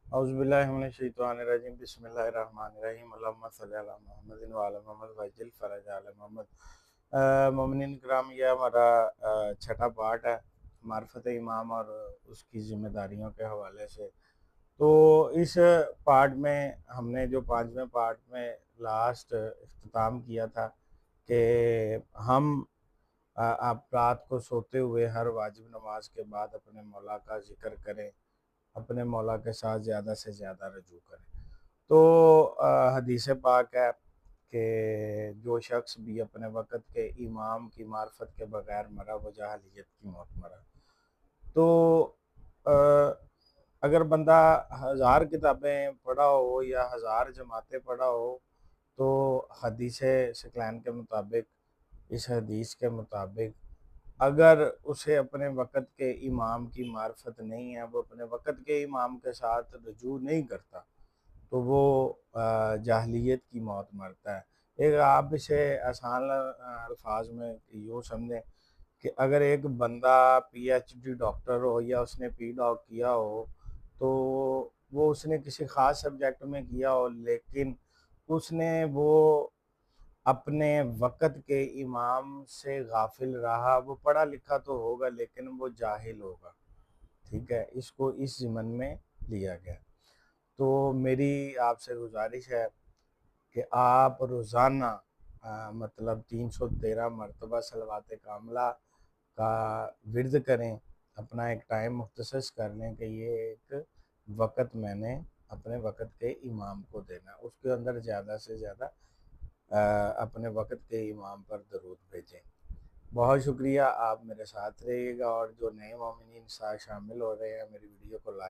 औज़ुबिल्लाहिमिनश्शैतानिर्रजीम बिस्मिल्लाहिर्रहमानिर्रहीम अल्लाहुम्मा सल्लि अला मुहम्मदिन व अला मुहम्मद वअज्जिल फ़रज अला मुहम्मद। मोमिनीन किराम, ये हमारा छठा पार्ट है मार्फत इमाम और उसकी ज़िम्मेदारियों के हवाले से। तो इस पार्ट में हमने जो पाँचवें पार्ट में लास्ट इख्तिताम किया था कि हम आप रात को सोते हुए हर वाजिब नमाज के बाद अपने मौला का ज़िक्र करें, अपने मौला के साथ ज़्यादा से ज़्यादा रजू करें। तो हदीस पाक है कि जो शख्स भी अपने वक़्त के इमाम की मार्फत के बगैर मरा वो जाहिलियत की मौत मरा। तो अ, अगर बंदा हज़ार किताबें पढ़ा हो या हज़ार जमातें पढ़ा हो, तो हदीस शिकलान के मुताबिक, इस हदीस के मुताबिक, अगर उसे अपने वक़्त के इमाम की मार्फत नहीं है, वो अपने वक़्त के इमाम के साथ रुजू नहीं करता, तो वो जाहिलियत की मौत मरता है। एक आप इसे आसान अल्फाज में यूँ समझें कि अगर एक बंदा पीएचडी डॉक्टर हो या उसने पी.डॉक किया हो, तो वो उसने किसी ख़ास सब्जेक्ट में किया हो, लेकिन उसने वो अपने वक़्त के इमाम से गाफिल रहा। वो पढ़ा लिखा तो होगा लेकिन वो जाहिल होगा, ठीक है? इसको इस ज़िम्न में लिया गया। तो मेरी आपसे गुज़ारिश है कि आप रोज़ाना मतलब 313 मरतबा सलवात कामिला का विर्द करें, अपना एक टाइम मुख्तसस कर लें कि ये एक वक़्त मैंने अपने वक़्त के इमाम को देना है। उसके अंदर ज़्यादा से ज़्यादा अपने वक़्त के इमाम पर दरूद भेजें। बहुत शुक्रिया, आप मेरे साथ रहिएगा और जो नए मोमिनीन शामिल हो रहे हैं मेरी वीडियो को लाइक